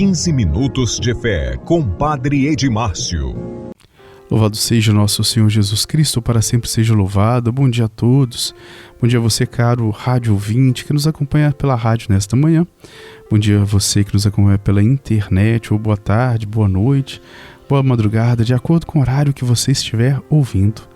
15 minutos de fé com Padre Edmárcio. Louvado seja nosso Senhor Jesus Cristo, para sempre seja louvado. Bom dia a todos. Bom dia a você, caro rádio ouvinte, que nos acompanha pela rádio nesta manhã. Bom dia a você que nos acompanha pela internet, ou boa tarde, boa noite, boa madrugada, de acordo com o horário que você estiver ouvindo.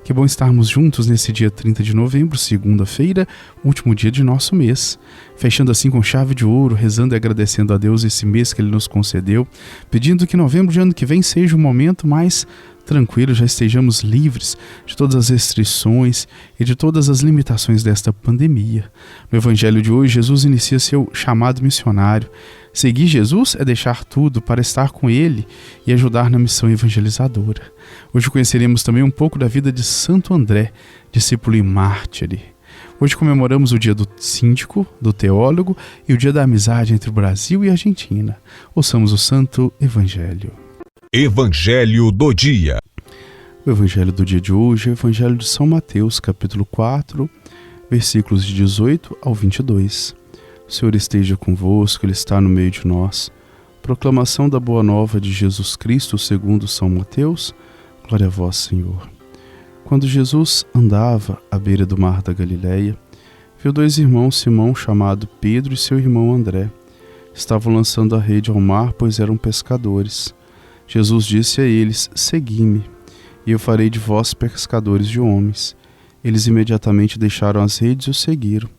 Que bom estarmos juntos nesse dia 30 de novembro, segunda-feira, último dia de nosso mês. Fechando assim com chave de ouro, rezando e agradecendo a Deus esse mês que Ele nos concedeu, pedindo que novembro de ano que vem seja um momento mais tranquilo, já estejamos livres de todas as restrições e de todas as limitações desta pandemia. No Evangelho de hoje, Jesus inicia seu chamado missionário. Seguir Jesus é deixar tudo para estar com Ele e ajudar na missão evangelizadora. Hoje conheceremos também um pouco da vida de Santo André, discípulo e mártir. Hoje comemoramos o dia do síndico, do teólogo e o dia da amizade entre o Brasil e a Argentina. Ouçamos o Santo Evangelho. Evangelho do dia. O Evangelho do dia de hoje é o Evangelho de São Mateus, capítulo 4, versículos de 18 ao 22. O Senhor esteja convosco, Ele está no meio de nós. Proclamação da Boa Nova de Jesus Cristo segundo São Mateus. Glória a vós, Senhor. Quando Jesus andava à beira do mar da Galileia, viu dois irmãos, Simão, chamado Pedro, e seu irmão André. Estavam lançando a rede ao mar, pois eram pescadores. Jesus disse a eles: Segui-me, e eu farei de vós pescadores de homens. Eles imediatamente deixaram as redes e o seguiram.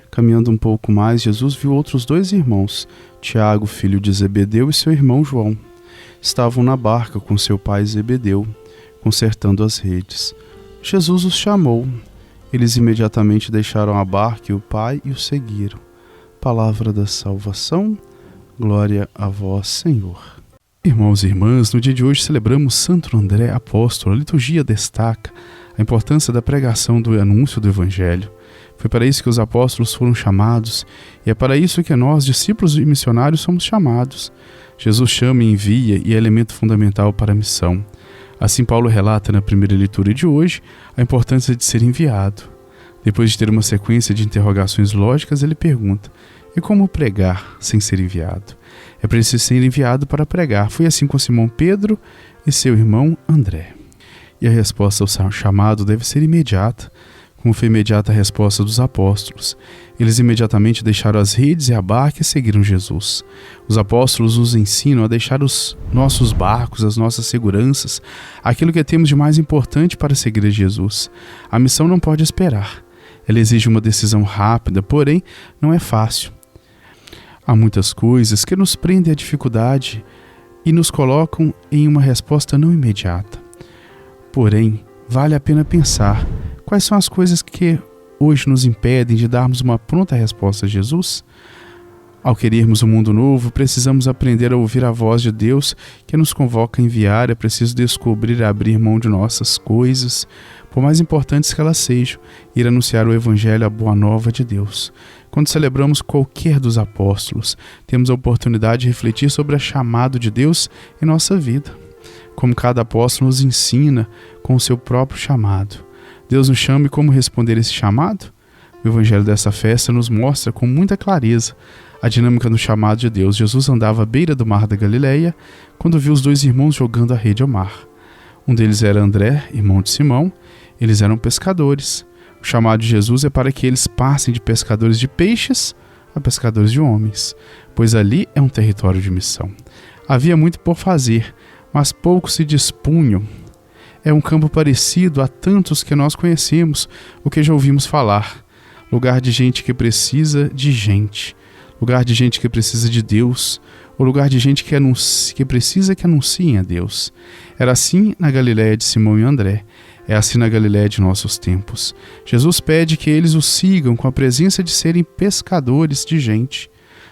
Caminhando um pouco mais, Jesus viu outros dois irmãos, Tiago, filho de Zebedeu, e seu irmão João. Estavam na barca com seu pai Zebedeu, consertando as redes. Jesus os chamou. Eles imediatamente deixaram a barca e o pai e o seguiram. Palavra da salvação. Glória a vós, Senhor. Irmãos e irmãs, no dia de hoje celebramos Santo André Apóstolo. A liturgia destaca a importância da pregação do anúncio do Evangelho. Foi para isso que os apóstolos foram chamados, e é para isso que nós, discípulos e missionários, somos chamados. Jesus chama e envia, e é elemento fundamental para a missão. Assim, Paulo relata na primeira leitura de hoje a importância de ser enviado. Depois de ter uma sequência de interrogações lógicas, ele pergunta: e como pregar sem ser enviado? É preciso ser enviado para pregar. Foi assim com Simão Pedro e seu irmão André. E a resposta ao chamado deve ser imediata, como foi imediata a resposta dos apóstolos. Eles imediatamente deixaram as redes e a barca e seguiram Jesus. Os apóstolos nos ensinam a deixar os nossos barcos, as nossas seguranças, aquilo que temos de mais importante para seguir a Jesus. A missão não pode esperar. Ela exige uma decisão rápida, porém não é fácil. Há muitas coisas que nos prendem à dificuldade e nos colocam em uma resposta não imediata. Porém, vale a pena pensar quais são as coisas que hoje nos impedem de darmos uma pronta resposta a Jesus. Ao querermos um mundo novo, precisamos aprender a ouvir a voz de Deus que nos convoca a enviar. É preciso descobrir e abrir mão de nossas coisas, por mais importantes que elas sejam, ir anunciar o Evangelho, a Boa Nova de Deus. Quando celebramos qualquer dos apóstolos, temos a oportunidade de refletir sobre o chamado de Deus em nossa vida. Como cada apóstolo nos ensina com o seu próprio chamado. Deus nos chama e como responder esse chamado? O Evangelho dessa festa nos mostra com muita clareza a dinâmica do chamado de Deus. Jesus andava à beira do mar da Galileia quando viu os dois irmãos jogando a rede ao mar. Um deles era André, irmão de Simão. Eles eram pescadores. O chamado de Jesus é para que eles passem de pescadores de peixes a pescadores de homens, pois ali é um território de missão. Havia muito por fazer, mas poucos se dispunham. É um campo parecido a tantos que nós conhecemos, o que já ouvimos falar. Lugar de gente que precisa de gente. Lugar de gente que precisa de Deus. O lugar de gente que precisa que anunciem a Deus. Era assim na Galileia de Simão e André. É assim na Galileia de nossos tempos. Jesus pede que eles o sigam com a presença de serem pescadores de gente.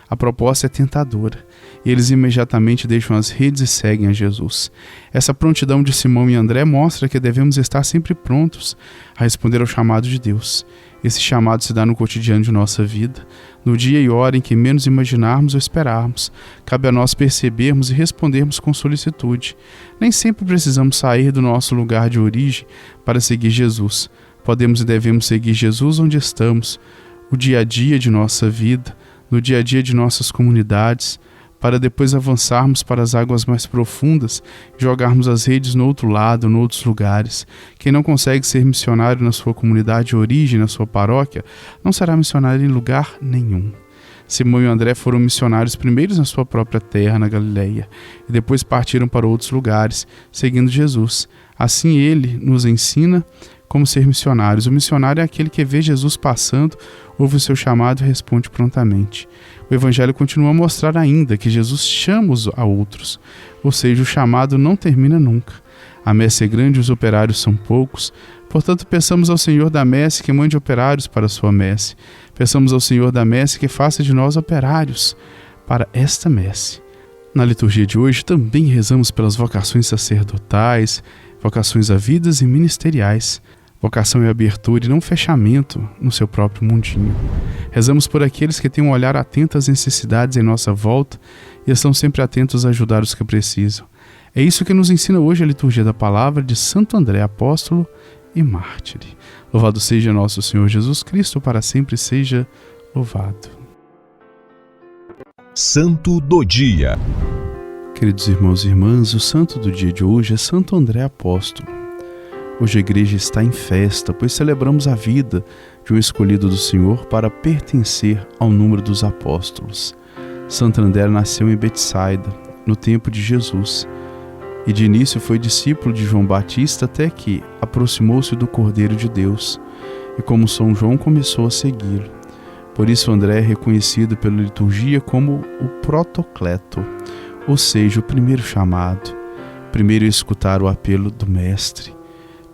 A proposta é tentadora, e eles imediatamente deixam as redes e seguem a Jesus. Essa prontidão de Simão e André mostra que devemos estar sempre prontos a responder ao chamado de Deus. Esse chamado se dá no cotidiano de nossa vida, no dia e hora em que menos imaginarmos ou esperarmos. Cabe a nós percebermos e respondermos com solicitude. Nem sempre precisamos sair do nosso lugar de origem para seguir Jesus. Podemos e devemos seguir Jesus onde estamos, o dia a dia de nossa vida, no dia a dia de nossas comunidades. para depois avançarmos para as águas mais profundas e jogarmos as redes no outro lado, em outros lugares. Quem não consegue ser missionário na sua comunidade de origem, na sua paróquia, não será missionário em lugar nenhum. Simão e André foram missionários primeiros na sua própria terra, na Galileia, e depois partiram para outros lugares, seguindo Jesus. Assim ele nos ensina como ser missionários. O missionário é aquele que vê Jesus passando, ouve o seu chamado e responde prontamente. O Evangelho continua a mostrar ainda que Jesus chama a outros, ou seja, o chamado não termina nunca. A messe é grande e os operários são poucos, portanto peçamos ao Senhor da messe que mande operários para a sua messe. Peçamos ao Senhor da messe que faça de nós operários para esta messe. Na liturgia de hoje também rezamos pelas vocações sacerdotais, vocações havidas e ministeriais. Vocação é abertura e não fechamento no seu próprio mundinho. Rezamos por aqueles que têm um olhar atento às necessidades em nossa volta e estão sempre atentos a ajudar os que precisam. É isso que nos ensina hoje a liturgia da palavra de Santo André, apóstolo e mártire. Louvado seja nosso Senhor Jesus Cristo, para sempre seja louvado. Santo do Dia. Queridos irmãos e irmãs, o santo do dia de hoje é Santo André Apóstolo. Hoje a igreja está em festa, pois celebramos a vida de um escolhido do Senhor para pertencer ao número dos apóstolos. Santo André nasceu em Betsaida, no tempo de Jesus, e de início foi discípulo de João Batista até que aproximou-se do Cordeiro de Deus, e como São João começou a segui-lo. Por isso André é reconhecido pela liturgia como o protocleto, ou seja, o primeiro chamado, primeiro a escutar o apelo do Mestre.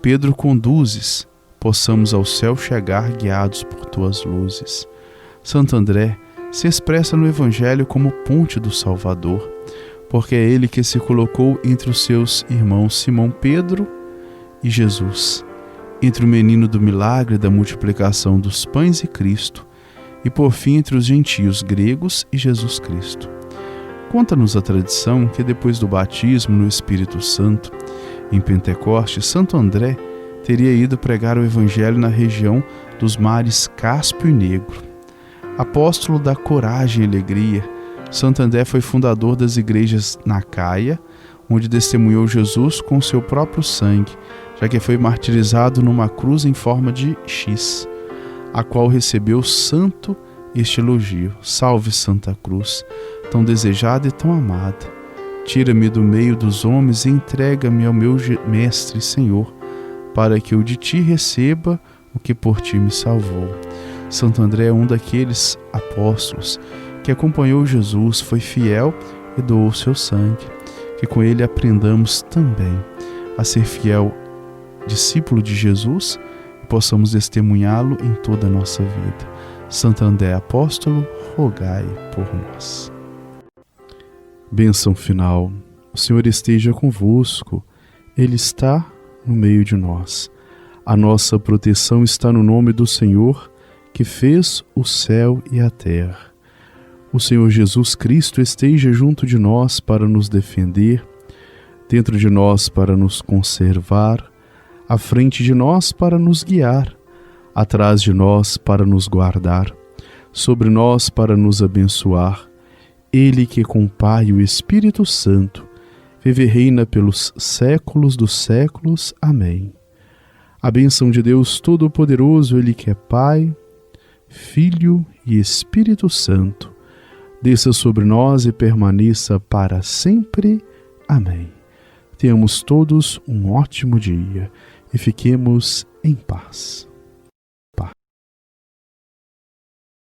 Pedro, conduzes, possamos ao céu chegar guiados por tuas luzes. Santo André se expressa no Evangelho como ponte do Salvador, porque é ele que se colocou entre os seus irmãos Simão Pedro e Jesus, entre o menino do milagre da multiplicação dos pães e Cristo, e por fim entre os gentios gregos e Jesus Cristo. Conta-nos a tradição que depois do batismo no Espírito Santo, em Pentecostes, Santo André teria ido pregar o Evangelho na região dos mares Cáspio e Negro. Apóstolo da coragem e alegria, Santo André foi fundador das igrejas na Caia, onde testemunhou Jesus com seu próprio sangue, já que foi martirizado numa cruz em forma de X, a qual recebeu santo este elogio: salve Santa Cruz, tão desejada e tão amada. Tira-me do meio dos homens e entrega-me ao meu Mestre e Senhor, para que eu de ti receba o que por ti me salvou. Santo André é um daqueles apóstolos que acompanhou Jesus, foi fiel e doou seu sangue. Que com ele aprendamos também a ser fiel discípulo de Jesus e possamos testemunhá-lo em toda a nossa vida. Santo André Apóstolo, rogai por nós. Bênção final. O Senhor esteja convosco. Ele está no meio de nós. A nossa proteção está no nome do Senhor, que fez o céu e a terra. O Senhor Jesus Cristo esteja junto de nós para nos defender, dentro de nós para nos conservar, à frente de nós para nos guiar, atrás de nós para nos guardar, sobre nós para nos abençoar. Ele que com o Pai e o Espírito Santo vive e reina pelos séculos dos séculos. Amém. A bênção de Deus Todo-Poderoso, Ele que é Pai, Filho e Espírito Santo, desça sobre nós e permaneça para sempre. Amém. Tenhamos todos um ótimo dia e fiquemos em paz.